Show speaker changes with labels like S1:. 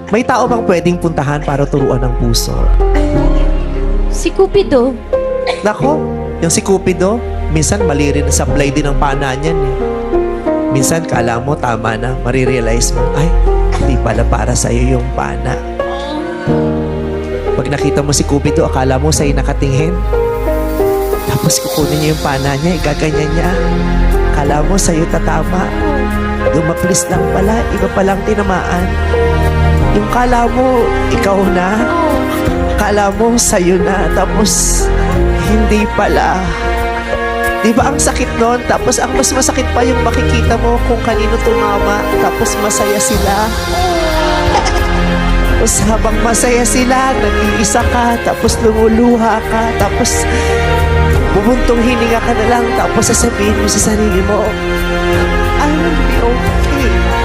S1: May tao bang pwedeng puntahan para turuan ng puso?
S2: Si Cupido.
S1: Nako, yung si Cupido, minsan mali rin ang supply din ng pana niyan eh. Minsan kala mo tama na, marirealize mo, ay, hindi pala para sa'yo yung pana. Pag nakita mo si Cupido, akala mo sa'yo nakatingin. Tapos kukunin niya yung pana niya, igaganyan niya. Akala mo sa'yo tatama. Dumaplis lang pala, iba palang tinamaan. Yung kala mo, ikaw na. Kala mo sa'yo na, tapos hindi pala. Di ba ang sakit nun? Tapos ang mas masakit pa yung makikita mo kung kanino tumama, tapos masaya sila. Tapos habang masaya sila, nag-iisa ka, tapos lumuluha ka, tapos bubuntong hininga ka na lang, tapos sasabihin mo sa sarili mo, I will be okay.